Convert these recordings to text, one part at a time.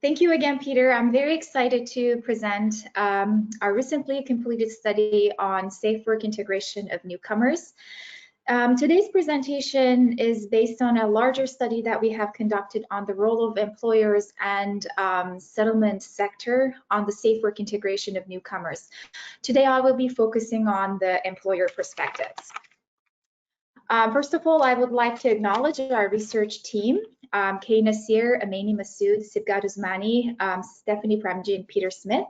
Thank you again, Peter. I'm very excited to present our recently completed study on safe work integration of newcomers. Today's presentation is based on a larger study that we have conducted on the role of employers and settlement sector on the safe work integration of newcomers. Today, I will be focusing on the employer perspectives. First of all, I would like to acknowledge our research team, Kay Nasir, Amani Masood, Sibgat Usmani, Stephanie Premji, and Peter Smith,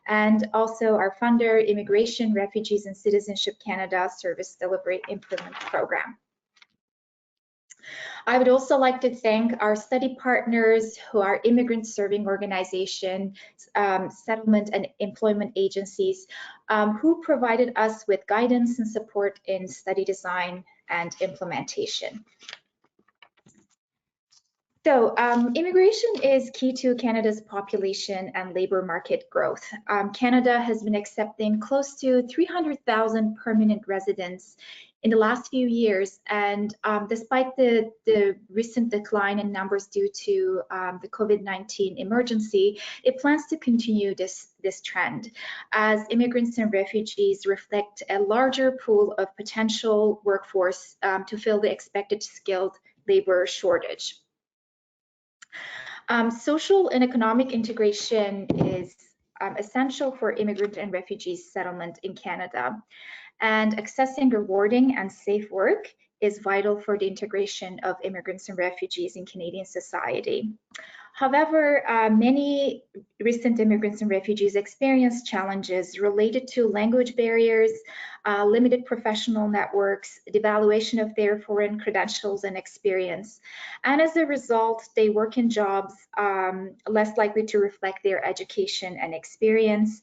and also our funder, Immigration, Refugees, and Citizenship Canada Service Delivery Improvement Program. I would also like to thank our study partners who are immigrant serving organizations, settlement and employment agencies who provided us with guidance and support in study design and implementation. So immigration is key to Canada's population and labor market growth. Canada has been accepting close to 300,000 permanent residents in the last few years, and despite the recent decline in numbers due to the COVID-19 emergency, it plans to continue this trend as immigrants and refugees reflect a larger pool of potential workforce to fill the expected skilled labor shortage. Social and economic integration is essential for immigrant and refugee settlement in Canada, and accessing rewarding and safe work is vital for the integration of immigrants and refugees in Canadian society. However, many recent immigrants and refugees experience challenges related to language barriers, limited professional networks, devaluation of their foreign credentials and experience. And as a result, they work in jobs less likely to reflect their education and experience,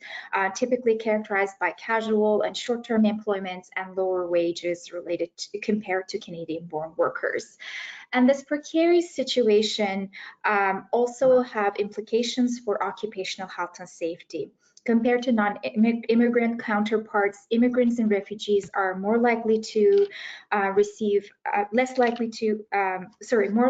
typically characterized by casual and short-term employment and lower wages compared to Canadian-born workers. And this precarious situation also have implications for occupational health and safety. Compared to non-immigrant counterparts, immigrants and refugees are more likely to more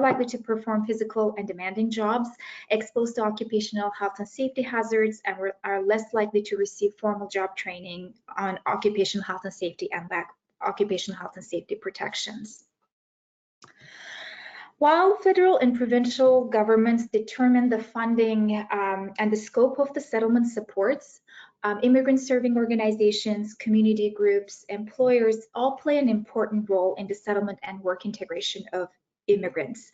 likely to perform physical and demanding jobs, exposed to occupational health and safety hazards, and are less likely to receive formal job training on occupational health and safety and lack occupational health and safety protections. While federal and provincial governments determine the funding and the scope of the settlement supports, immigrant serving organizations, community groups, employers all play an important role in the settlement and work integration of immigrants.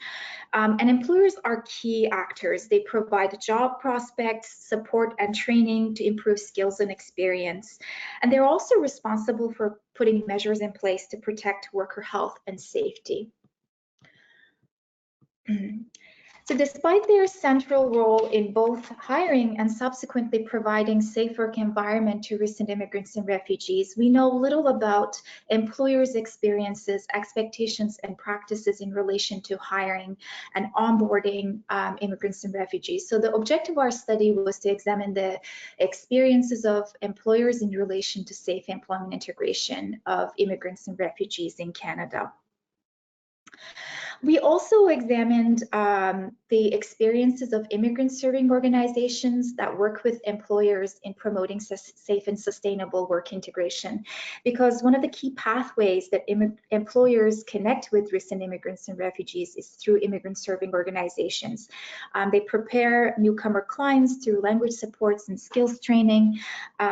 And employers are key actors. They provide job prospects, support, and training to improve skills and experience. And they're also responsible for putting measures in place to protect worker health and safety. So despite their central role in both hiring and subsequently providing safe work environment to recent immigrants and refugees, we know little about employers' experiences, expectations, and practices in relation to hiring and onboarding immigrants and refugees. So the objective of our study was to examine the experiences of employers in relation to safe employment integration of immigrants and refugees in Canada. We also examined the experiences of immigrant serving organizations that work with employers in promoting safe and sustainable work integration, because one of the key pathways that employers connect with recent immigrants and refugees is through immigrant serving organizations. They prepare newcomer clients through language supports and skills training.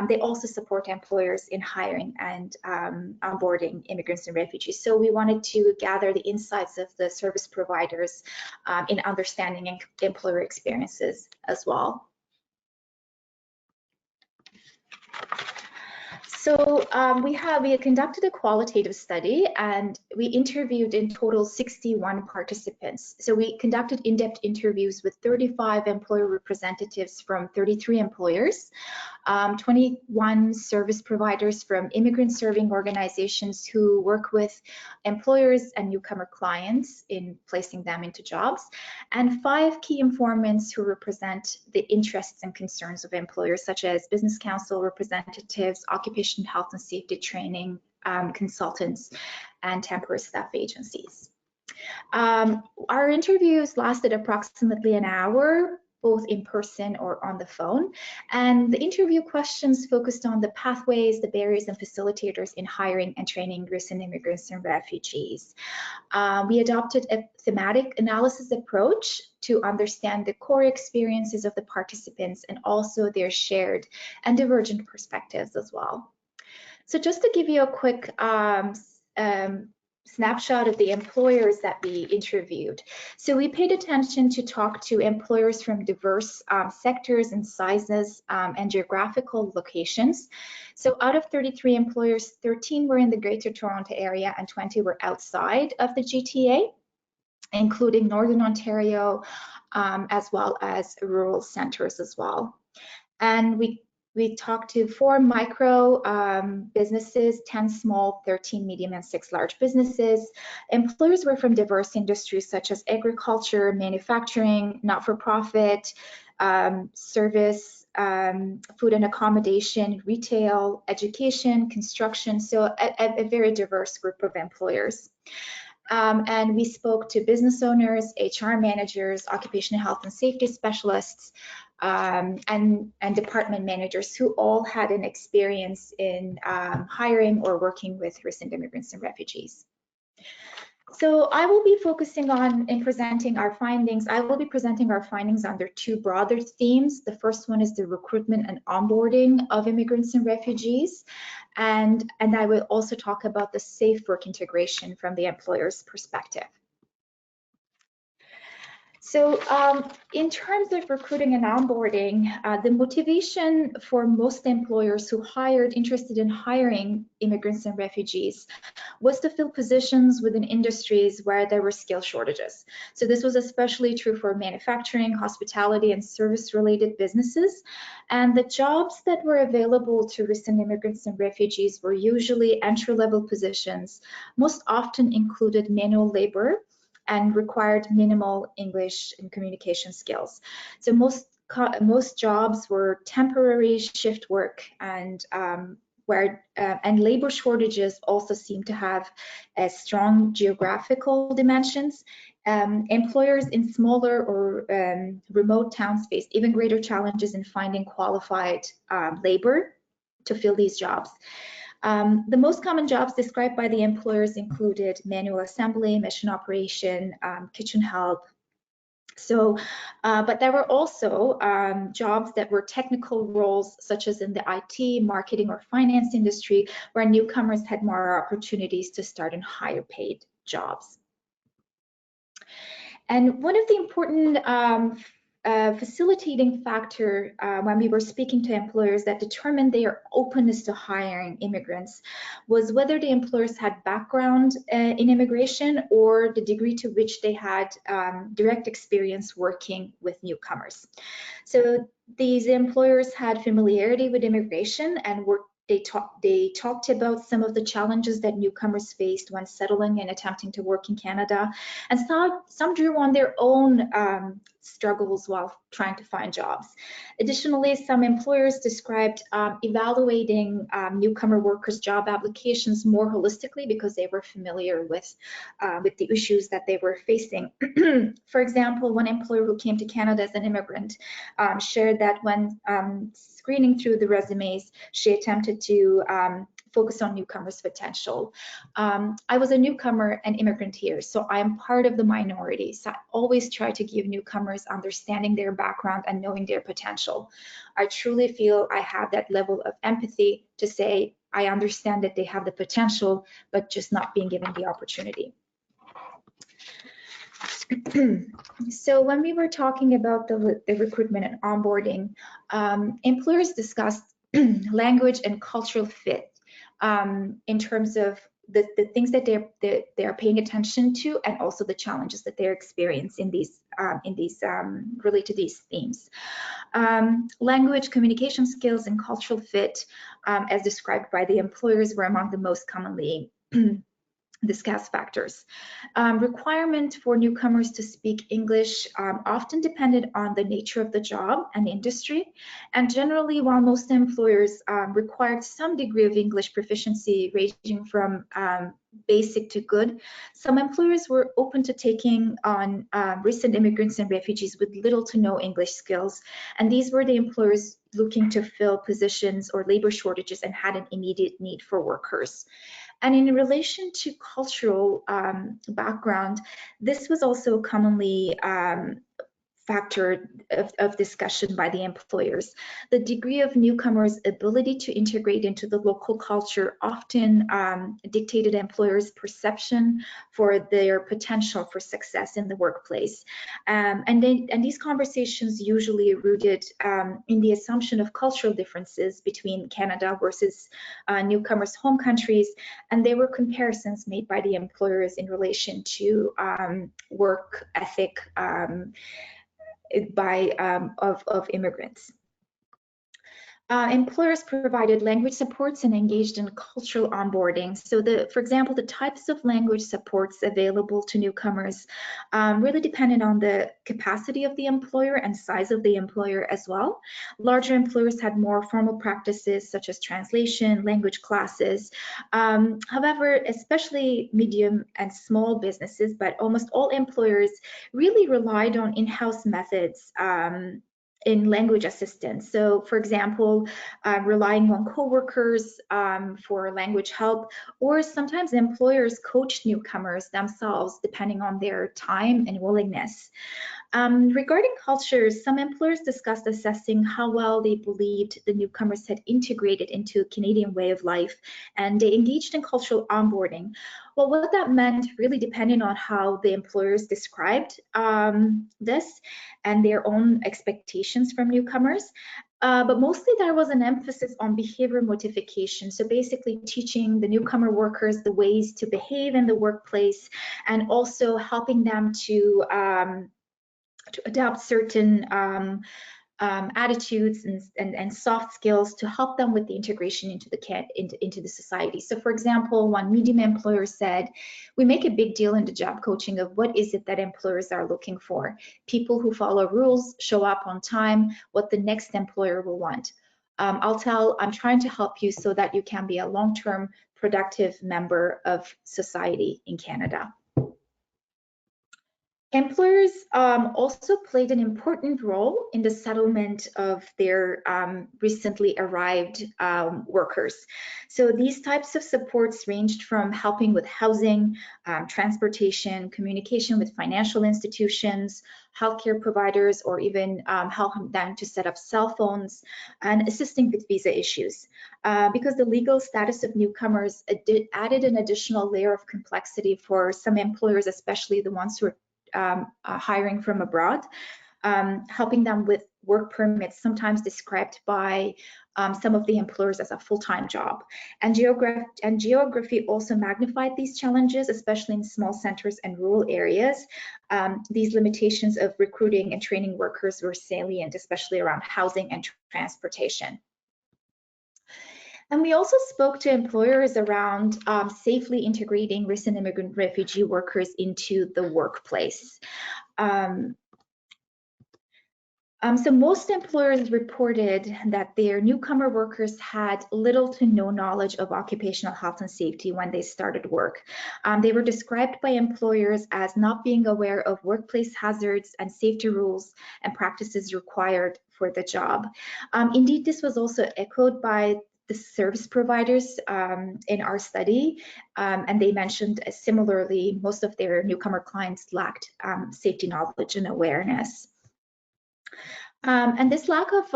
They also support employers in hiring and onboarding immigrants and refugees. So we wanted to gather the insights of the service providers in understanding employer experiences as well. So we had conducted a qualitative study and we interviewed in total 61 participants. So we conducted in-depth interviews with 35 employer representatives from 33 employers, 21 service providers from immigrant serving organizations who work with employers and newcomer clients in placing them into jobs, and 5 key informants who represent the interests and concerns of employers, such as business council representatives, occupational health and safety training consultants, and temporary staff agencies. Our interviews lasted approximately an hour. both in person or on the phone. And the interview questions focused on the pathways, the barriers, and facilitators in hiring and training recent immigrants and refugees. We adopted a thematic analysis approach to understand the core experiences of the participants and also their shared and divergent perspectives as well. So just to give you a quick snapshot of the employers that we interviewed. So we paid attention to talk to employers from diverse sectors and sizes and geographical locations. So out of 33 employers, 13 were in the Greater Toronto area and 20 were outside of the GTA, including Northern Ontario, as well as rural centers as well. And we talked to 4 micro businesses, 10 small, 13 medium, and 6 large businesses. Employers were from diverse industries such as agriculture, manufacturing, not-for-profit, service, food and accommodation, retail, education, construction, so a very diverse group of employers. And we spoke to business owners, HR managers, occupational health and safety specialists, and department managers who all had an experience in hiring or working with recent immigrants and refugees. So I will be focusing on in presenting our findings. I will be presenting our findings under 2 broader themes. The first one is the recruitment and onboarding of immigrants and refugees. And I will also talk about the safe work integration from the employer's perspective. So in terms of recruiting and onboarding, the motivation for most employers who interested in hiring immigrants and refugees was to fill positions within industries where there were skill shortages. So this was especially true for manufacturing, hospitality, and service-related businesses. And the jobs that were available to recent immigrants and refugees were usually entry-level positions, most often included manual labor, and required minimal English and communication skills. So most jobs were temporary shift work, and labor shortages also seem to have strong geographical dimensions. Employers in smaller or remote towns faced even greater challenges in finding qualified labor to fill these jobs. The most common jobs described by the employers included manual assembly, mission operation, kitchen help. So, but there were also jobs that were technical roles, such as in the IT, marketing, or finance industry, where newcomers had more opportunities to start in higher paid jobs. And one of the important facilitating factor when we were speaking to employers that determined their openness to hiring immigrants was whether the employers had background in immigration or the degree to which they had direct experience working with newcomers. So these employers had familiarity with immigration and they talked about some of the challenges that newcomers faced when settling and attempting to work in Canada, and some drew on their own struggles while trying to find jobs. Additionally, some employers described evaluating newcomer workers' job applications more holistically because they were familiar with the issues that they were facing. For example, one employer who came to Canada as an immigrant shared that when screening through the resumes, she attempted to focus on newcomers' potential. I was a newcomer and immigrant here, so I am part of the minority. So I always try to give newcomers understanding their background and knowing their potential. I truly feel I have that level of empathy to say, I understand that they have the potential, but just not being given the opportunity. So when we were talking about the recruitment and onboarding, employers discussed language and cultural fit in terms of the things that they're paying attention to, and also the challenges that they're experiencing relate to these themes. Language, communication skills, and cultural fit, as described by the employers, were among the most commonly discuss factors. Requirement for newcomers to speak English often depended on the nature of the job and industry. And generally, while most employers required some degree of English proficiency ranging from basic to good, some employers were open to taking on recent immigrants and refugees with little to no English skills. And these were the employers looking to fill positions or labor shortages and had an immediate need for workers. And in relation to cultural background, this was also commonly factor of discussion by the employers. The degree of newcomers' ability to integrate into the local culture often dictated employers' perception for their potential for success in the workplace. And these conversations usually rooted in the assumption of cultural differences between Canada versus newcomers' home countries, and there were comparisons made by the employers in relation to work ethic of immigrants. Employers provided language supports and engaged in cultural onboarding. So, for example, the types of language supports available to newcomers really depended on the capacity of the employer and size of the employer as well. Larger employers had more formal practices such as translation, language classes. However, especially medium and small businesses, but almost all employers really relied on in-house methods in language assistance. So, for example, relying on coworkers for language help, or sometimes employers coach newcomers themselves depending on their time and willingness. Regarding cultures, some employers discussed assessing how well they believed the newcomers had integrated into a Canadian way of life, and they engaged in cultural onboarding. Well, what that meant really depended on how the employers described this and their own expectations from newcomers. But mostly there was an emphasis on behavior modification. So basically teaching the newcomer workers the ways to behave in the workplace and also helping them to adopt certain attitudes and soft skills to help them with the integration into the society. So for example, one medium employer said, we make a big deal in the job coaching of what is it that employers are looking for. People who follow rules, show up on time, what the next employer will want. I'm trying to help you so that you can be a long-term productive member of society in Canada. Employers also played an important role in the settlement of their recently arrived workers. So these types of supports ranged from helping with housing, transportation, communication with financial institutions, healthcare providers, or even helping them to set up cell phones and assisting with visa issues. Because the legal status of newcomers added an additional layer of complexity for some employers, especially the ones who are hiring from abroad, helping them with work permits, sometimes described by some of the employers as a full-time job. And geography also magnified these challenges, especially in small centers and rural areas. These limitations of recruiting and training workers were salient, especially around housing and transportation. And we also spoke to employers around safely integrating recent immigrant refugee workers into the workplace. So most employers reported that their newcomer workers had little to no knowledge of occupational health and safety when they started work. They were described by employers as not being aware of workplace hazards and safety rules and practices required for the job. Indeed, this was also echoed by the service providers in our study, and they mentioned similarly, most of their newcomer clients lacked safety knowledge and awareness. And this lack of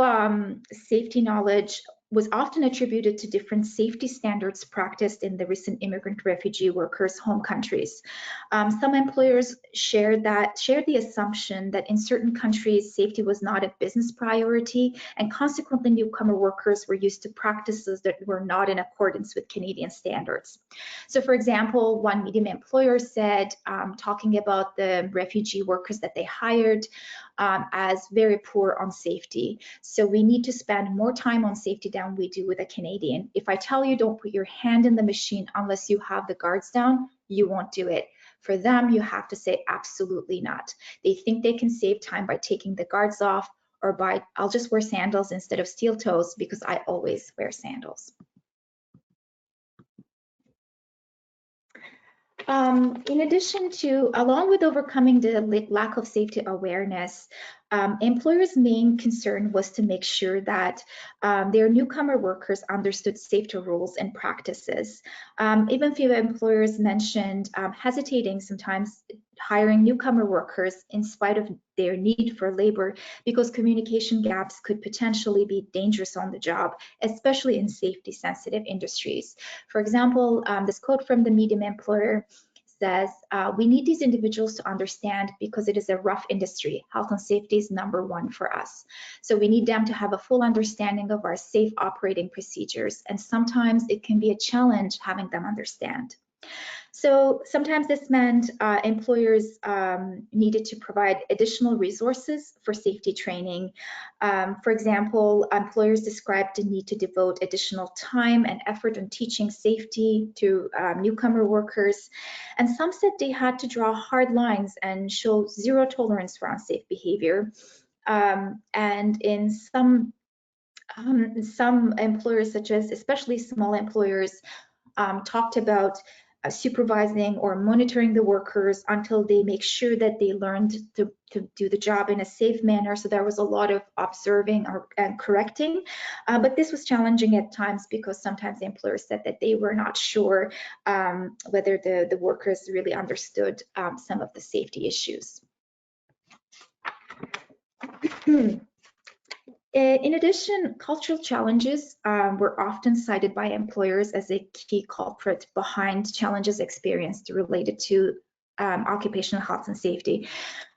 safety knowledge was often attributed to different safety standards practiced in the recent immigrant refugee workers' home countries. Some employers shared the assumption that in certain countries, safety was not a business priority, and consequently, newcomer workers were used to practices that were not in accordance with Canadian standards. So, for example, one medium employer said, talking about the refugee workers that they hired, as very poor on safety. So we need to spend more time on safety than we do with a Canadian. If I tell you don't put your hand in the machine unless you have the guards down, you won't do it. For them, you have to say absolutely not. They think they can save time by taking the guards off, or by, I'll just wear sandals instead of steel toes because I always wear sandals. In addition to, along with overcoming the lack of safety awareness, employers' main concern was to make sure that their newcomer workers understood safety rules and practices. Even few employers mentioned hesitating sometimes hiring newcomer workers in spite of their need for labor, because communication gaps could potentially be dangerous on the job, especially in safety sensitive industries. For example, this quote from the medium employer says, we need these individuals to understand because it is a rough industry. Health and safety is #1 for us. So we need them to have a full understanding of our safe operating procedures. And sometimes it can be a challenge having them understand. So sometimes this meant employers needed to provide additional resources for safety training. For example, employers described the need to devote additional time and effort on teaching safety to newcomer workers. And some said they had to draw hard lines and show zero tolerance for unsafe behavior. And in some employers, such as especially small employers, talked about supervising or monitoring the workers until they make sure that they learned to do the job in a safe manner. So there was a lot of observing and correcting, but this was challenging at times because sometimes the employers said that they were not sure whether the workers really understood some of the safety issues. In addition, cultural challenges were often cited by employers as a key culprit behind challenges experienced related to occupational health and safety.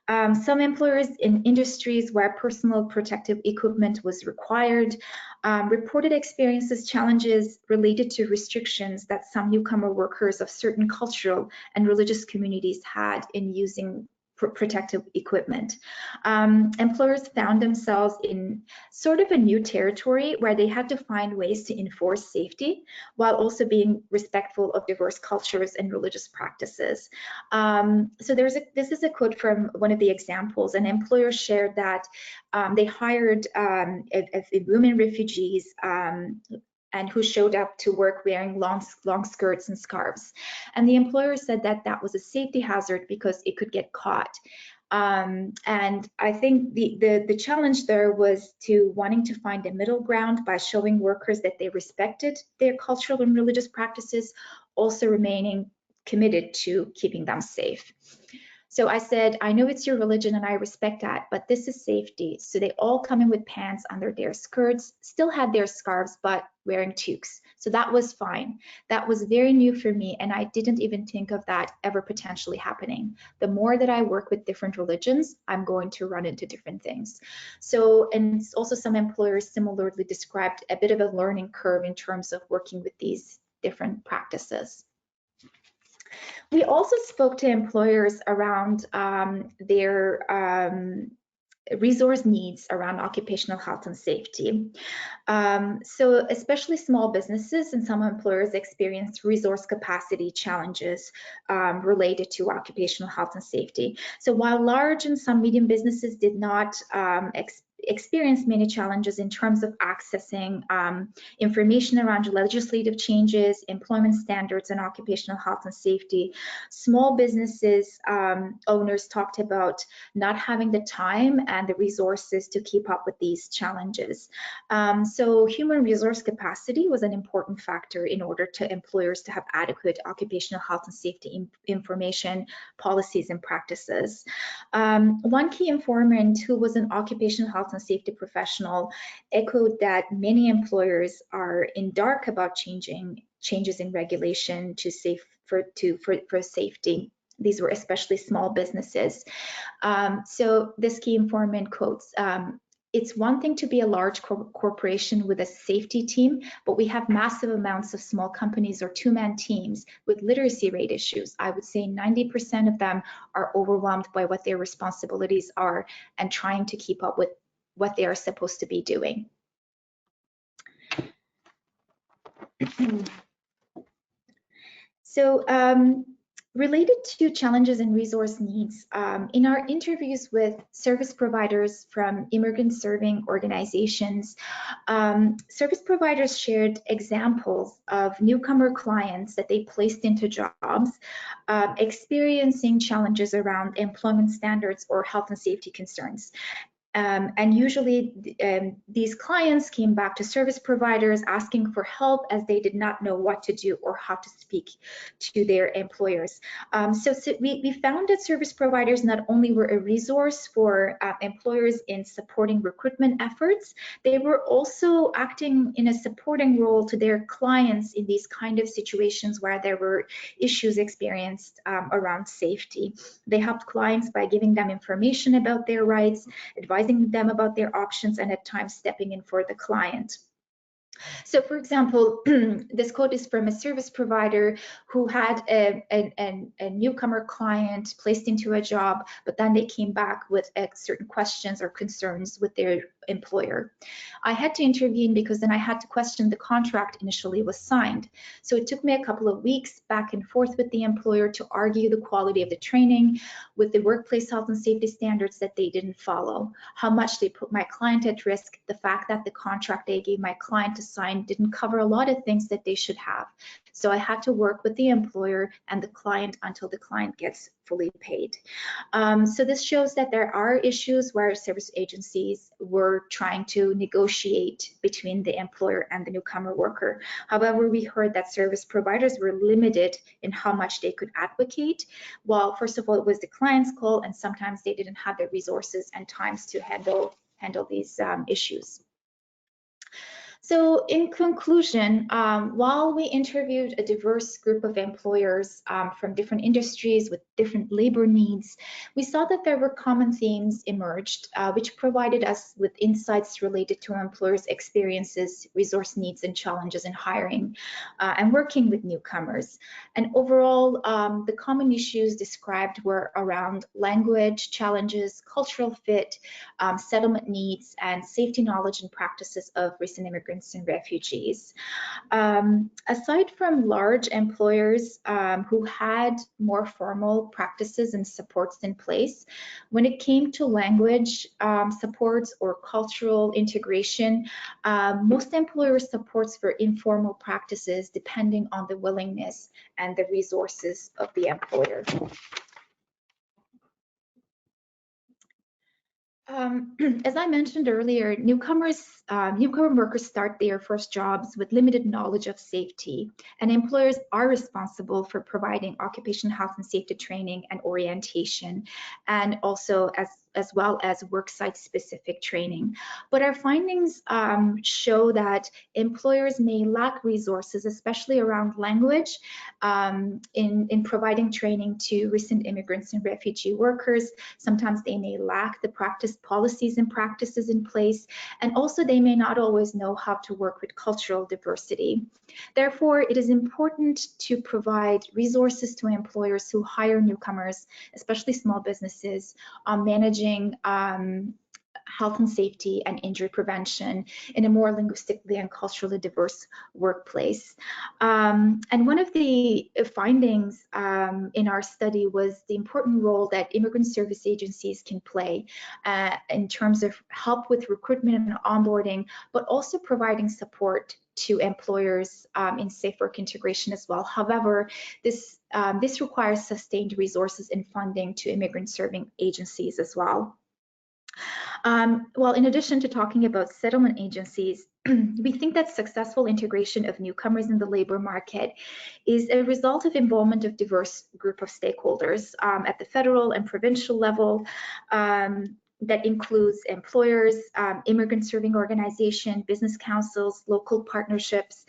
Some employers in industries where personal protective equipment was required reported experiences challenges related to restrictions that some newcomer workers of certain cultural and religious communities had in using protective equipment. Employers found themselves in sort of a new territory where they had to find ways to enforce safety while also being respectful of diverse cultures and religious practices. So this is a quote from one of the examples. An employer shared that they hired women refugees and who showed up to work wearing long skirts and scarves. And the employer said that that was a safety hazard because it could get caught. And I think the challenge there was to wanting to find a middle ground by showing workers that they respected their cultural and religious practices, also remaining committed to keeping them safe. So I said, I know it's your religion and I respect that, but this is safety. So they all come in with pants under their skirts, still had their scarves, but wearing toques. So that was fine. That was very new for me, and I didn't even think of that ever potentially happening. The more that I work with different religions, I'm going to run into different things. So, and also some employers similarly described a bit of a learning curve in terms of working with these different practices. We also spoke to employers around their resource needs around occupational health and safety. So especially small businesses and some employers experience resource capacity challenges related to occupational health and safety. So while large and some medium businesses did not experienced many challenges in terms of accessing information around legislative changes, employment standards, and occupational health and safety. Small businesses owners talked about not having the time and the resources to keep up with these challenges. So human resource capacity was an important factor in order to employers to have adequate occupational health and safety information, policies, and practices. One key informant who was an occupational health and safety professional echoed that many employers are in dark about changes in regulation to for safety. These were especially small businesses. So this key informant quotes, it's one thing to be a large corporation with a safety team, but we have massive amounts of small companies or two-man teams with literacy rate issues. I would say 90% of them are overwhelmed by what their responsibilities are and trying to keep up with what they are supposed to be doing. So Related to challenges and resource needs, in our interviews with service providers from immigrant serving organizations, service providers shared examples of newcomer clients that they placed into jobs, experiencing challenges around employment standards or health and safety concerns. And usually these clients came back to service providers asking for help as they did not know what to do or how to speak to their employers. So we found that service providers not only were a resource for employers in supporting recruitment efforts, they were also acting in a supporting role to their clients in these kind of situations where there were issues experienced around safety. They helped clients by giving them information about their rights, advising them about their options, and at times stepping in for the client. So for example, this quote is from a service provider who had a newcomer client placed into a job, but then they came back with certain questions or concerns with their employer. I had to intervene because then I had to question the contract initially was signed. So it took me a couple of weeks back and forth with the employer to argue the quality of the training with the workplace health and safety standards that they didn't follow, how much they put my client at risk, the fact that the contract they gave my client to sign didn't cover a lot of things that they should have. So I had to work with the employer and the client until the client gets fully paid. So this shows that there are issues where service agencies were trying to negotiate between the employer and the newcomer worker. However, we heard that service providers were limited in how much they could advocate. Well, first of all, it was the client's call, and sometimes they didn't have the resources and times to handle these issues. So in conclusion, while we interviewed a diverse group of employers from different industries with different labor needs, we saw that there were common themes emerged, which provided us with insights related to employers' experiences, resource needs, and challenges in hiring and working with newcomers. And overall, the common issues described were around language challenges, cultural fit, settlement needs, and safety knowledge and practices of recent immigrants and refugees. Aside from large employers who had more formal practices and supports in place, when it came to language supports or cultural integration, most employers' supports were informal practices depending on the willingness and the resources of the employer. As I mentioned earlier, newcomer workers start their first jobs with limited knowledge of safety, and employers are responsible for providing occupational health and safety training and orientation, and also as well as worksite specific training. But our findings show that employers may lack resources, especially around language, in providing training to recent immigrants and refugee workers. Sometimes they may lack the practice policies and practices in place, and also they may not always know how to work with cultural diversity. Therefore, it is important to provide resources to employers who hire newcomers, especially small businesses, on managing health and safety and injury prevention in a more linguistically and culturally diverse workplace. And one of the findings in our study was the important role that immigrant service agencies can play in terms of help with recruitment and onboarding, but also providing support to employers in safe work integration as well. However, this requires sustained resources and funding to immigrant serving agencies as well. Well, in addition to talking about settlement agencies, we think that successful integration of newcomers in the labor market is a result of involvement of diverse group of stakeholders at the federal and provincial level. That includes employers, immigrant serving organizations, business councils, local partnerships,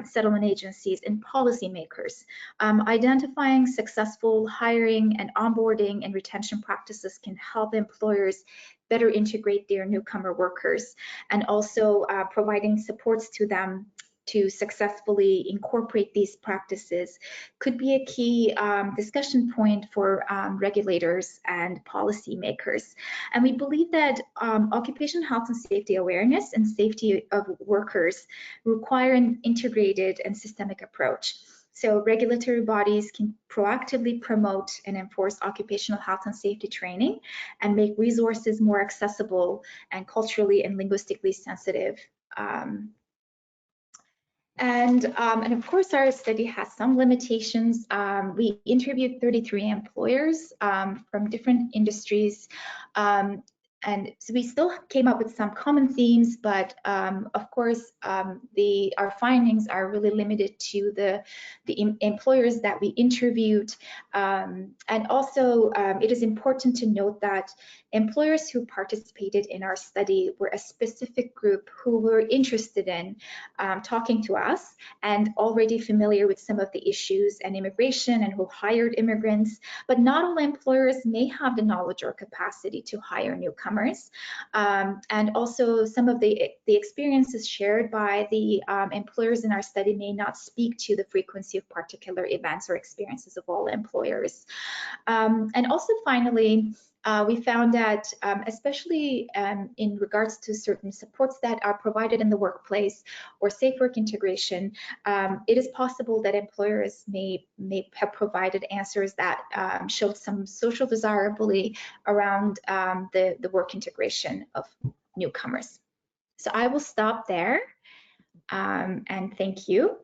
settlement agencies, and policymakers. Identifying successful hiring and onboarding and retention practices can help employers better integrate their newcomer workers, and also providing supports to them to successfully incorporate these practices could be a key discussion point for regulators and policymakers. And we believe that occupational health and safety awareness and safety of workers require an integrated and systemic approach. So regulatory bodies can proactively promote and enforce occupational health and safety training and make resources more accessible and culturally and linguistically sensitive. And of course, our study has some limitations. We interviewed 33 employers from different industries. And so we still came up with some common themes, but of course, our findings are really limited to the employers that we interviewed. And also, it is important to note that employers who participated in our study were a specific group who were interested in talking to us and already familiar with some of the issues and immigration and who hired immigrants, but not all employers may have the knowledge or capacity to hire newcomers. And also some of the experiences shared by the employers in our study may not speak to the frequency of particular events or experiences of all employers. And also finally, we found that especially in regards to certain supports that are provided in the workplace or safe work integration, it is possible that employers may have provided answers that showed some social desirability around the work integration of newcomers. So I will stop there and thank you.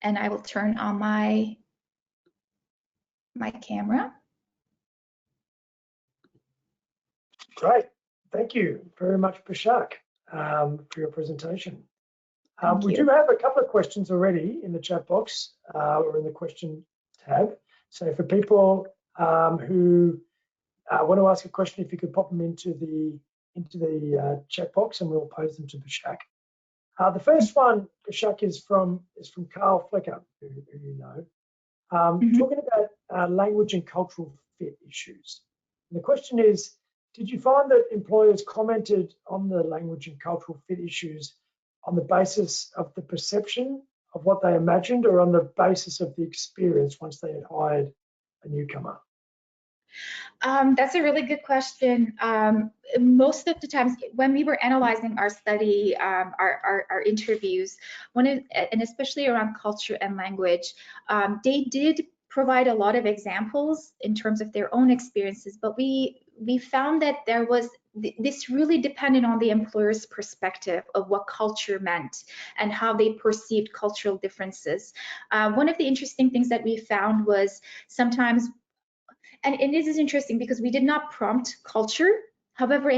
And I will turn on my camera. Great. Thank you very much, Bashak, for your presentation. We do have a couple of questions already in the chat box or in the question tab. So for people who want to ask a question, if you could pop them into the chat box and we'll pose them to Bashak. The first one, Bashak, is from Carl Flecker, who you know, talking about language and cultural fit issues. And the question is, did you find that employers commented on the language and cultural fit issues on the basis of the perception of what they imagined or on the basis of the experience once they had hired a newcomer? That's a really good question. Most of the times when we were analyzing our study, our interviews, and especially around culture and language, they did provide a lot of examples in terms of their own experiences, but we found that this really depended on the employer's perspective of what culture meant and how they perceived cultural differences. One of the interesting things that we found was sometimes, and this is interesting because we did not prompt culture. However,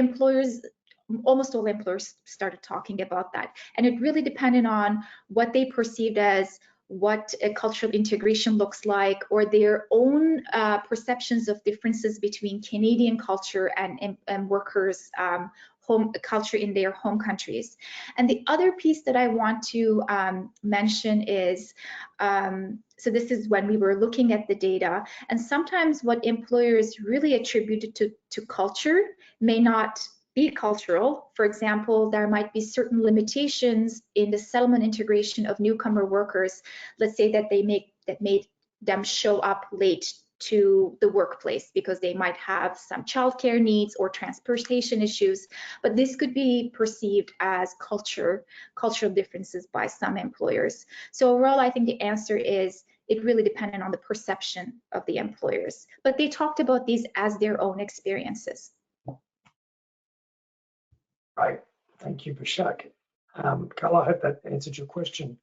almost all employers started talking about that. And it really depended on what they perceived as what a cultural integration looks like, or their own perceptions of differences between Canadian culture and workers' home culture in their home countries. And the other piece that I want to mention is, so this is when we were looking at the data, and sometimes what employers really attributed to culture may not be cultural. For example, there might be certain limitations in the settlement integration of newcomer workers. Let's say that made them show up late to the workplace because they might have some childcare needs or transportation issues, but this could be perceived as cultural differences by some employers. So overall, I think the answer is it really depended on the perception of the employers, but they talked about these as their own experiences. Right, thank you, Bashak. Carl, I hope that answered your question.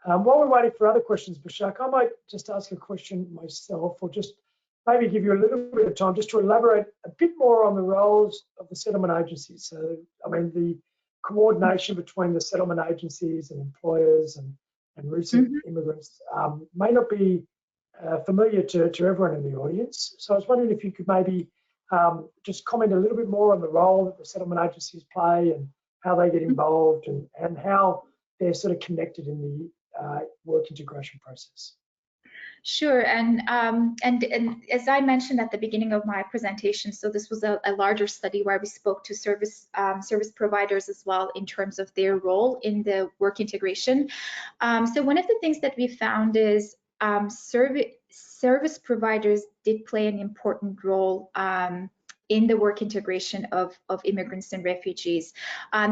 While we're waiting for other questions, Bashak, I might just ask a question myself, or just maybe give you a little bit of time just to elaborate a bit more on the roles of the settlement agencies. So, I mean, the coordination between the settlement agencies and employers and recent immigrants may not be familiar to everyone in the audience. So I was wondering if you could maybe just comment a little bit more on the role that the settlement agencies play and how they get involved and how they're sort of connected in the work integration process. Sure, and as I mentioned at the beginning of my presentation, so this was a larger study where we spoke to service providers as well in terms of their role in the work integration. So one of the things that we found is service providers did play an important role in the work integration of immigrants and refugees.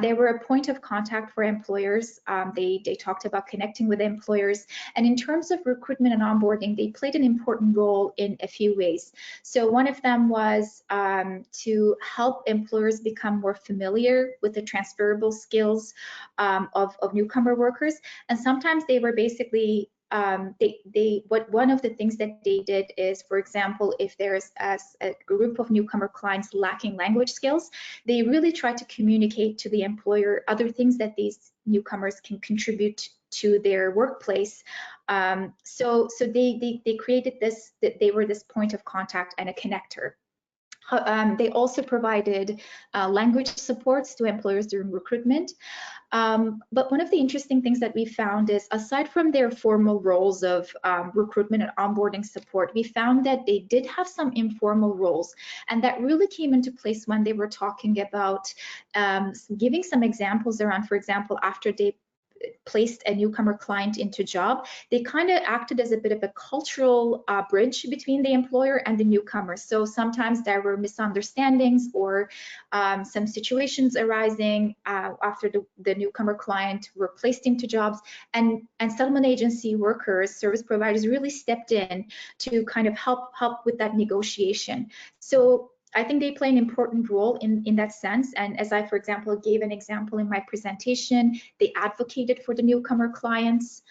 They were a point of contact for employers. They talked about connecting with employers. And in terms of recruitment and onboarding, they played an important role in a few ways. So one of them was to help employers become more familiar with the transferable skills of newcomer workers. And sometimes they were basically one of the things that they did is, for example, if there's a group of newcomer clients lacking language skills, they really try to communicate to the employer other things that these newcomers can contribute to their workplace. So they created this, that they were this point of contact and a connector. They also provided language supports to employers during recruitment. But one of the interesting things that we found is, aside from their formal roles of recruitment and onboarding support, we found that they did have some informal roles, and that really came into place when they were talking about giving some examples around, for example, after they placed a newcomer client into job, they kind of acted as a bit of a cultural bridge between the employer and the newcomer. So sometimes there were misunderstandings or some situations arising after the newcomer client were placed into jobs, and settlement agency workers, service providers really stepped in to kind of help with that negotiation. So I think they play an important role in that sense. And as I, for example, gave an example in my presentation, they advocated for the newcomer clients.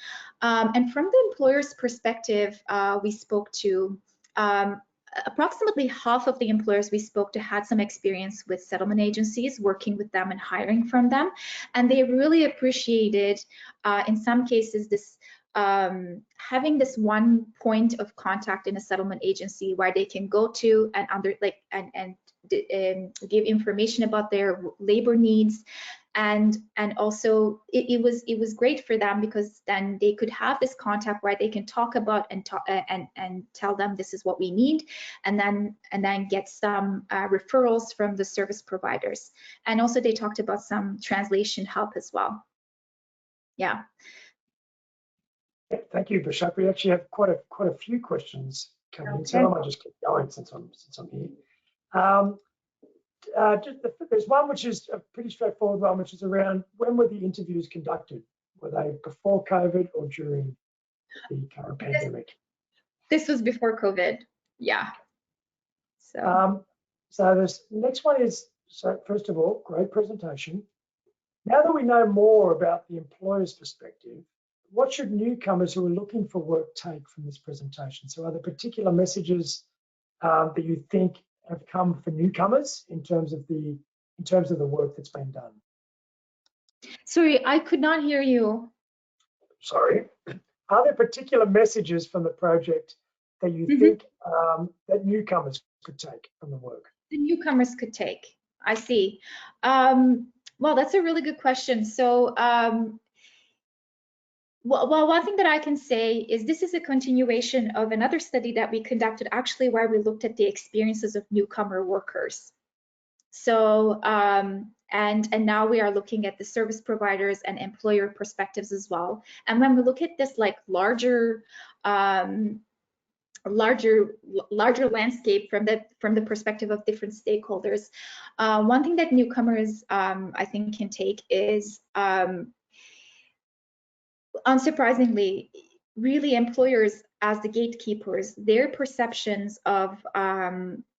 And from the employer's perspective, we spoke to approximately half of the employers we spoke to had some experience with settlement agencies, working with them and hiring from them. And they really appreciated, in some cases, this having this one point of contact in a settlement agency where they can go to and give information about their labor needs, and also it was great for them, because then they could have this contact where they can talk about and tell them this is what we need, and then get some referrals from the service providers. And also they talked about some translation help as well. Yeah. Thank you, Bashak. We actually have quite a few questions coming in, so I might just keep going since I'm here. There's one which is a pretty straightforward one, which is around, when were the interviews conducted? Were they before COVID or during the current pandemic? This was before COVID, yeah. So this next one is, so first of all, great presentation. Now that we know more about the employer's perspective, what should newcomers who are looking for work take from this presentation? So are there particular messages that you think have come for newcomers in terms of the work that's been done? Sorry, I could not hear you. Sorry. Are there particular messages from the project that you think that newcomers could take from the work? The newcomers could take. I see. Well, that's a really good question. So, well, one thing that I can say is this is a continuation of another study that we conducted, actually, where we looked at the experiences of newcomer workers. So, and now we are looking at the service providers and employer perspectives as well. And when we look at this like larger landscape from the perspective of different stakeholders, one thing that newcomers I think can take is, unsurprisingly, really employers as the gatekeepers, their perceptions of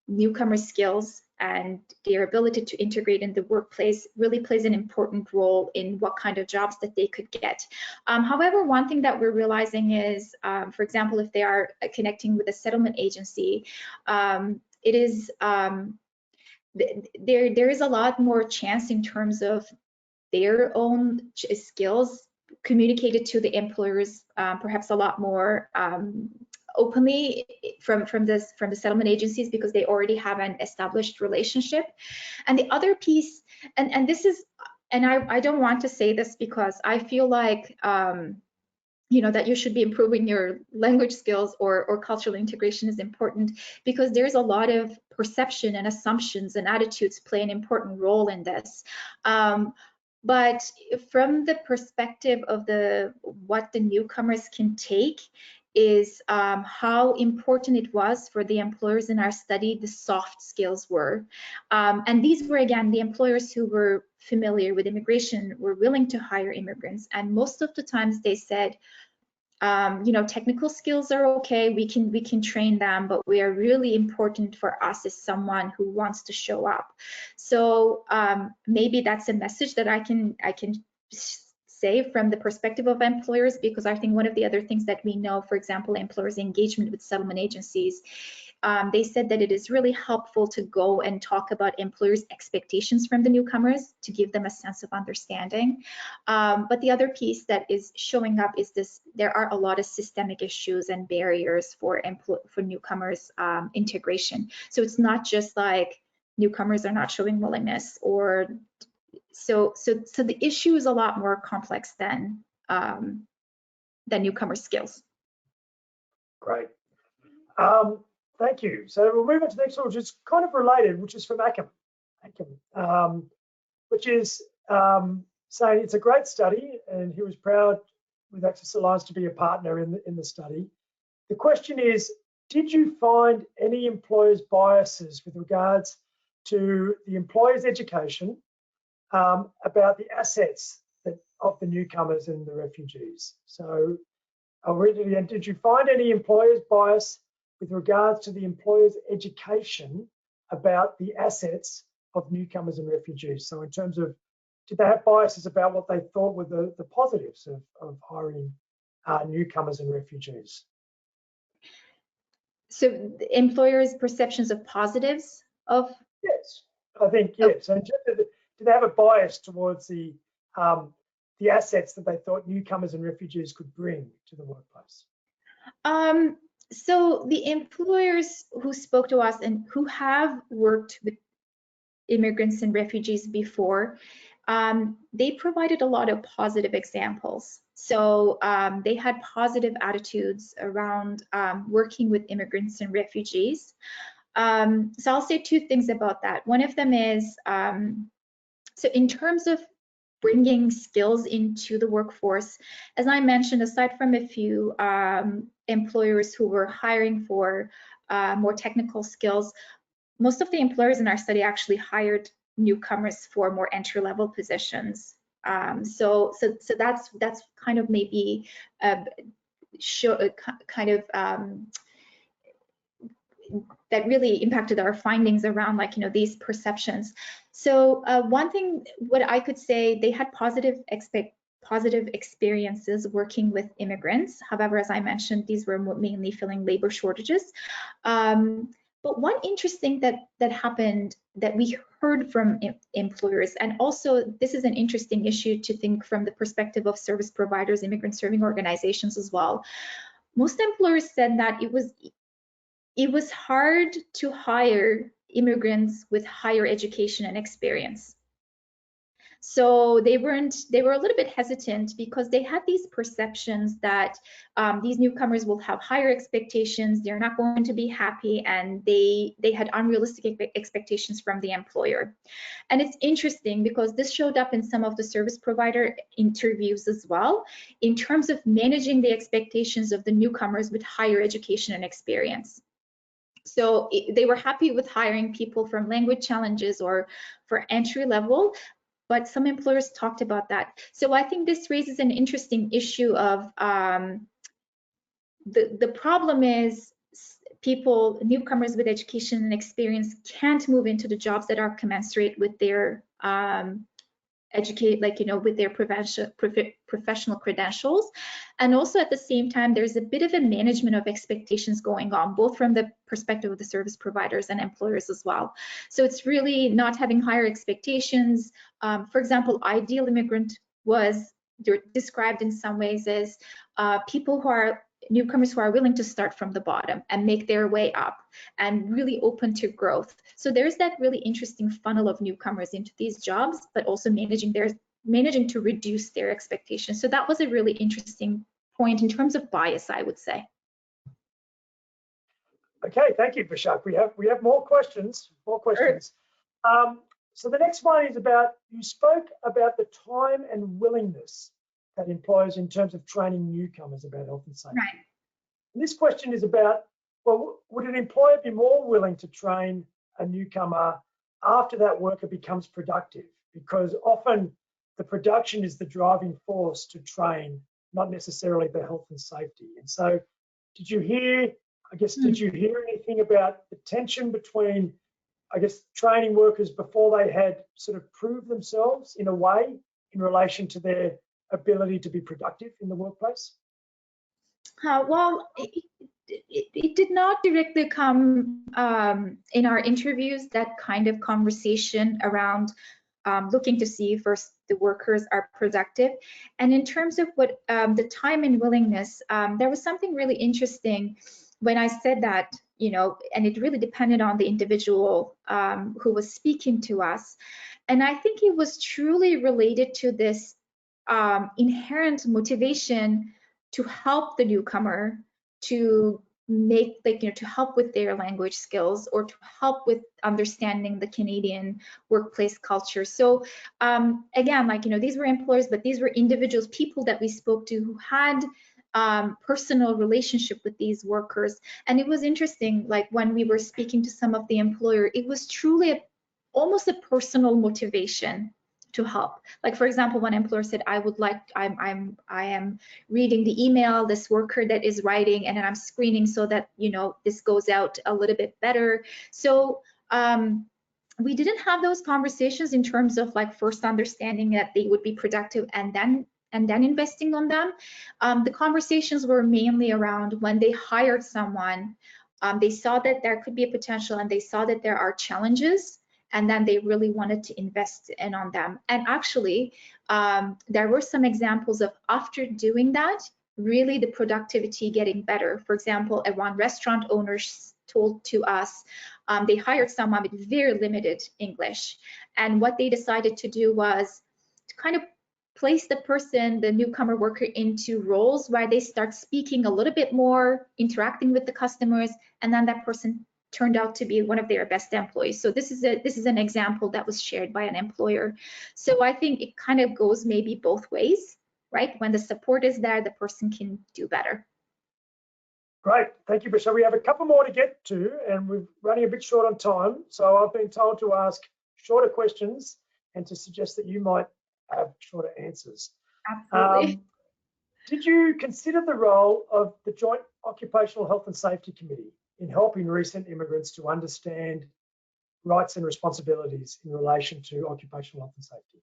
newcomer skills and their ability to integrate in the workplace really plays an important role in what kind of jobs that they could get. However, one thing that we're realizing is, for example, if they are connecting with a settlement agency, it is there is a lot more chance in terms of their own skills communicated to the employers, perhaps a lot more openly from the settlement agencies, because they already have an established relationship. And the other piece, and this is, and I don't want to say this because I feel like you know, that you should be improving your language skills or cultural integration is important, because there's a lot of perception and assumptions and attitudes play an important role in this. But from the perspective of what the newcomers can take is how important it was for the employers in our study, the soft skills were. And these were, again, the employers who were familiar with immigration were willing to hire immigrants. And most of the times they said, you know, technical skills are okay, we can train them, but we are really important for us is someone who wants to show up. So maybe that's a message that I can say from the perspective of employers, because I think one of the other things that we know, for example, employers' engagement with settlement agencies, they said that it is really helpful to go and talk about employers' expectations from the newcomers to give them a sense of understanding. But the other piece that is showing up is this: there are a lot of systemic issues and barriers for newcomers' integration. So it's not just like newcomers are not showing willingness, or so the issue is a lot more complex than newcomer skills. Great. Thank you. So we'll move on to the next one, which is kind of related, which is from Akam, which is saying it's a great study, and he was proud with Access Alliance to be a partner in the study. The question is, did you find any employers' biases with regards to the employer's education about the assets of the newcomers and the refugees? So I'll read it again. Did you find any employer's bias with regards to the employer's education about the assets of newcomers and refugees? So in terms of, did they have biases about what they thought were the positives of hiring newcomers and refugees? So the employers' perceptions of positives of? Yes, I think, yes. So in terms of did they have a bias towards the assets that they thought newcomers and refugees could bring to the workplace? So the employers who spoke to us and who have worked with immigrants and refugees before, they provided a lot of positive examples. So they had positive attitudes around working with immigrants and refugees. So I'll say two things about that. One of them is, so in terms of bringing skills into the workforce, as I mentioned, aside from a few employers who were hiring for more technical skills, most of the employers in our study actually hired newcomers for more entry-level positions. So that's kind of maybe that really impacted our findings around, like, you know, these perceptions. So one thing, what I could say, they had positive experiences working with immigrants. However, as I mentioned, these were mainly filling labor shortages. But one interesting that happened that we heard from employers, and also this is an interesting issue to think from the perspective of service providers, immigrant serving organizations as well. Most employers said that it was hard to hire immigrants with higher education and experience. So they were a little bit hesitant because they had these perceptions that these newcomers will have higher expectations, they're not going to be happy, and they had unrealistic expectations from the employer. And it's interesting because this showed up in some of the service provider interviews as well, in terms of managing the expectations of the newcomers with higher education and experience. So they were happy with hiring people from language challenges or for entry level, but some employers talked about that. So I think this raises an interesting issue of the problem is newcomers with education and experience can't move into the jobs that are commensurate with their with their professional credentials. And also at the same time, there's a bit of a management of expectations going on, both from the perspective of the service providers and employers as well. So it's really not having higher expectations. For example, ideal immigrant was described in some ways as people who are newcomers who are willing to start from the bottom and make their way up and really open to growth. So there's that really interesting funnel of newcomers into these jobs, but also managing to reduce their expectations. So that was a really interesting point in terms of bias, I would say. Okay, thank you, Bashak. We have more questions. Sure. So the next one is about, you spoke about the time and willingness that employers in terms of training newcomers about health and safety. Right. And this question is about, well, would an employer be more willing to train a newcomer after that worker becomes productive? Because often the production is the driving force to train, not necessarily the health and safety. And so did you hear anything about the tension between, I guess, training workers before they had sort of proved themselves in a way in relation to their ability to be productive in the workplace? Well, it did not directly come in our interviews, that kind of conversation around looking to see if first the workers are productive. And in terms of what the time and willingness, there was something really interesting when I said that, you know, and it really depended on the individual who was speaking to us. And I think it was truly related to this inherent motivation to help the newcomer, to make, like, you know, to help with their language skills or to help with understanding the Canadian workplace culture. So again, like, you know, these were employers, but these were individuals, people that we spoke to who had personal relationship with these workers. And it was interesting, like when we were speaking to some of the employer, it was truly almost a personal motivation to help. Like, for example, one employer said, I am reading the email, this worker that is writing, and then I'm screening so that, you know, this goes out a little bit better. So we didn't have those conversations in terms of like first understanding that they would be productive and then investing on them. The conversations were mainly around when they hired someone, they saw that there could be a potential and they saw that there are challenges, and then they really wanted to invest in on them. And actually, there were some examples of after doing that, really the productivity getting better. For example, one restaurant owner told to us they hired someone with very limited English. And what they decided to do was to kind of place the person, the newcomer worker, into roles where they start speaking a little bit more, interacting with the customers, and then that person turned out to be one of their best employees. So this is an example that was shared by an employer. So I think it kind of goes maybe both ways, right? When the support is there, the person can do better. Great, thank you, Bashar. We have a couple more to get to, and we're running a bit short on time. So I've been told to ask shorter questions and to suggest that you might have shorter answers. Absolutely. Did you consider the role of the Joint Occupational Health and Safety Committee in helping recent immigrants to understand rights and responsibilities in relation to occupational health and safety?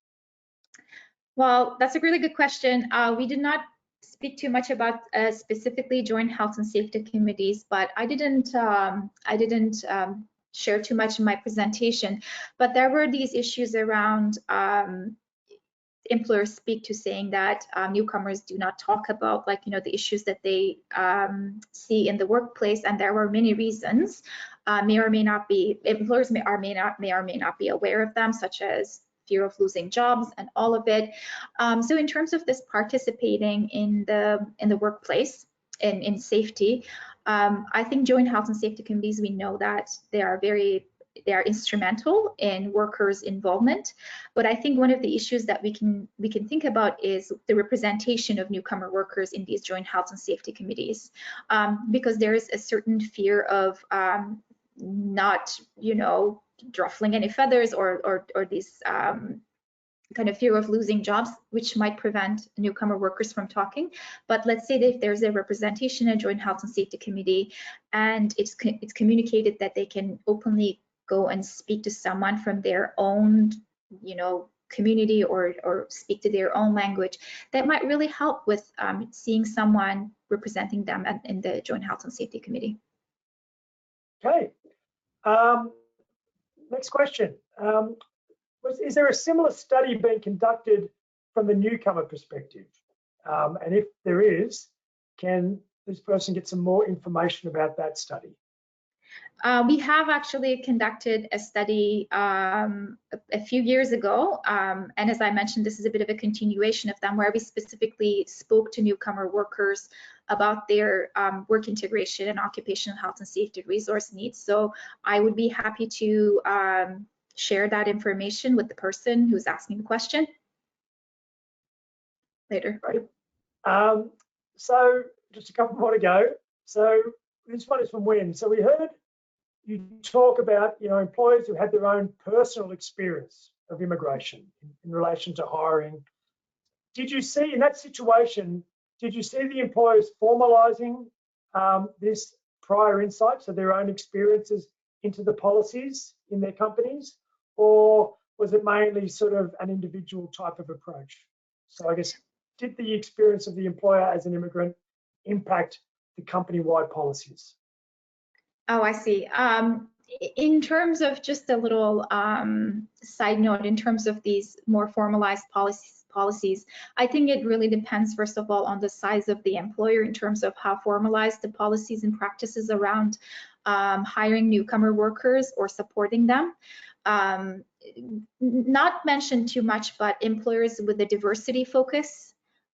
Well, that's a really good question. We did not speak too much about specifically joint health and safety committees, but I didn't share too much in my presentation. But there were these issues around employers speak to saying that newcomers do not talk about, like, you know, the issues that they see in the workplace, and there were many reasons. May or may not be, employers may or may not be aware of them, such as fear of losing jobs and all of it. So in terms of this participating in the workplace in safety, I think joint health and safety committees, we know that they are instrumental in workers' involvement. But I think one of the issues that we can think about is the representation of newcomer workers in these joint health and safety committees, because there is a certain fear of not, you know, ruffling any feathers or these kind of fear of losing jobs, which might prevent newcomer workers from talking. But let's say that if there's a representation in a joint health and safety committee, and it's communicated that they can openly go and speak to someone from their own, you know, community or speak to their own language, that might really help with seeing someone representing them in the joint health and safety committee. Okay. Next question. Is there a similar study being conducted from the newcomer perspective? And if there is, can this person get some more information about that study? We have actually conducted a study a few years ago, and as I mentioned, this is a bit of a continuation of them, where we specifically spoke to newcomer workers about their work integration and occupational health and safety resource needs. So I would be happy to share that information with the person who's asking the question later. Right. So just a couple more to go. So this one is from Wynn. So we heard you talk about, employers who had their own personal experience of immigration in relation to hiring. Did you see in that situation, did you see the employers formalizing this prior insight, so their own experiences into the policies in their companies, or was it mainly sort of an individual type of approach? So I guess, did the experience of the employer as an immigrant impact the company-wide policies? Oh, I see. In terms of just a little side note, in terms of these more formalized policies, I think it really depends, first of all, on the size of the employer in terms of how formalized the policies and practices around hiring newcomer workers or supporting them. Not mentioned too much, but employers with a diversity focus,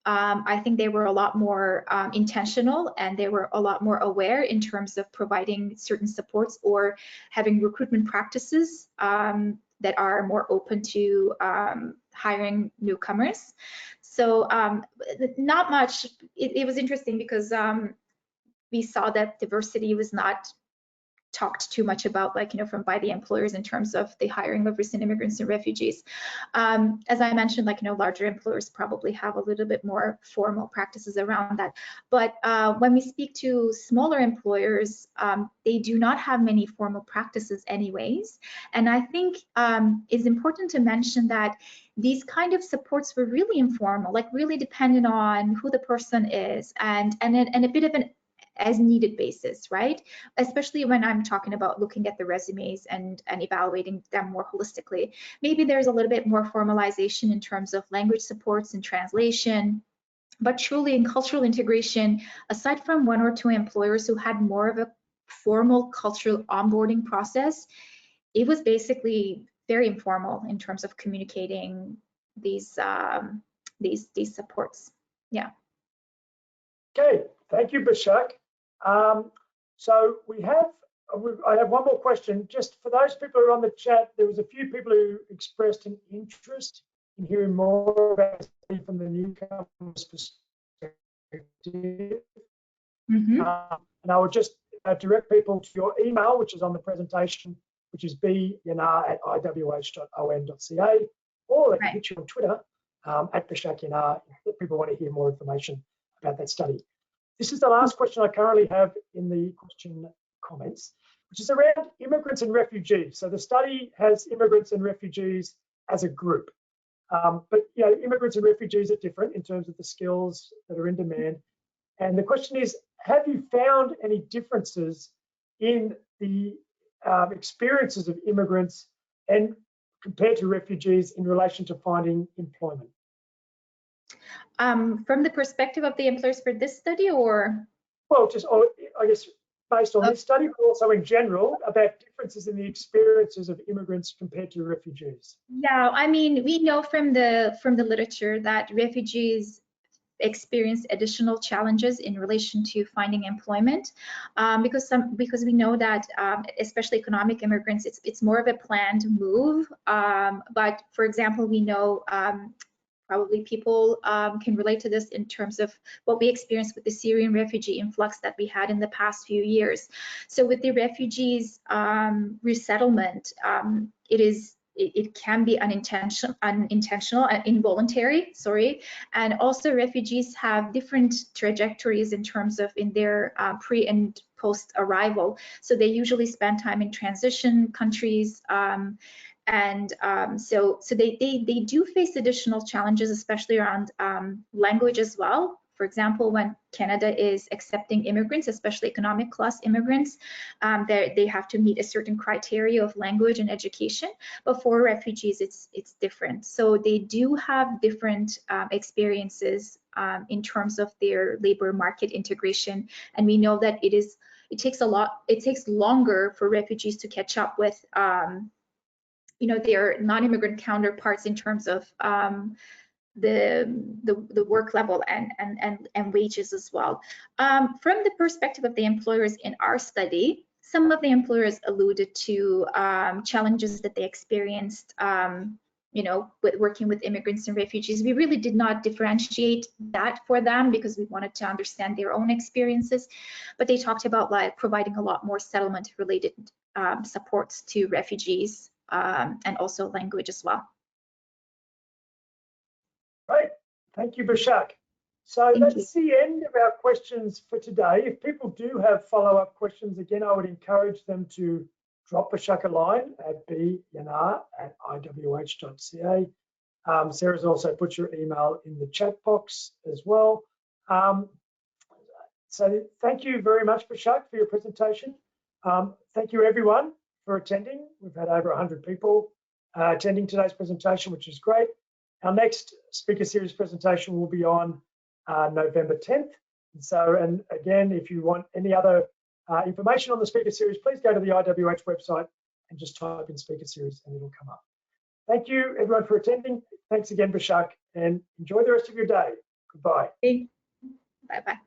I think they were a lot more intentional, and they were a lot more aware in terms of providing certain supports or having recruitment practices that are more open to hiring newcomers. So not much. It was interesting because we saw that diversity was not talked too much about, like, from by the employers in terms of the hiring of recent immigrants and refugees. As I mentioned, like, larger employers probably have a little bit more formal practices around that. But when we speak to smaller employers, they do not have many formal practices anyways. And I think it's important to mention that these kind of supports were really informal, like really dependent on who the person is, and a bit of an as needed basis, right? Especially when I'm talking about looking at the resumes and evaluating them more holistically. Maybe there's a little bit more formalization in terms of language supports and translation, but truly in cultural integration, aside from one or two employers who had more of a formal cultural onboarding process, it was basically very informal in terms of communicating these supports. Yeah. Okay, thank you, Bashak. So I have one more question. Just for those people who are on the chat, there was a few people who expressed an interest in hearing more about it from the newcomers perspective. And I would just direct people to your email, which is on the presentation, which is byanar@iwh.on.ca, or they can hit you on Twitter at Bashak Yanar if people want to hear more information about that study. This is the last question I currently have in the question comments, which is around immigrants and refugees. So the study has immigrants and refugees as a group, but immigrants and refugees are different in terms of the skills that are in demand. And the question is, have you found any differences in the experiences of immigrants and compared to refugees in relation to finding employment? From the perspective of the employers for this study, or? Well, I guess based on this study, but also in general about differences in the experiences of immigrants compared to refugees. Yeah, I mean, we know from the literature that refugees experience additional challenges in relation to finding employment, because we know that especially economic immigrants, it's more of a planned move. But for example, we know probably people can relate to this in terms of what we experienced with the Syrian refugee influx that we had in the past few years. So with the refugees resettlement, it can be unintentional and involuntary, and also refugees have different trajectories in terms of in their pre and post arrival. So they usually spend time in transition countries, so they do face additional challenges, especially around language as well. For example, when Canada is accepting immigrants, especially economic class immigrants, they have to meet a certain criteria of language and education. But for refugees, it's different. So they do have different experiences in terms of their labor market integration, and we know that it takes longer for refugees to catch up with their non-immigrant counterparts in terms of the work level and wages as well. From the perspective of the employers in our study, some of the employers alluded to challenges that they experienced with working with immigrants and refugees, we really did not differentiate that for them because we wanted to understand their own experiences. But they talked about like providing a lot more settlement-related supports to refugees and also language as well. Great, thank you, Bashak. So that's the end of our questions for today. If people do have follow-up questions, again, I would encourage them to drop Bashak a line at byanar@iwh.ca. Sarah's also put your email in the chat box as well. So thank you very much, Bashak, for your presentation. Thank you, everyone, for attending. We've had over 100 people attending today's presentation, which is great. Our next speaker series presentation will be on November 10th. And again, if you want any other information on the speaker series, please go to the IWH website and just type in speaker series and it'll come up. Thank you, everyone, for attending. Thanks again, Bashak, and enjoy the rest of your day. Goodbye. Bye-bye.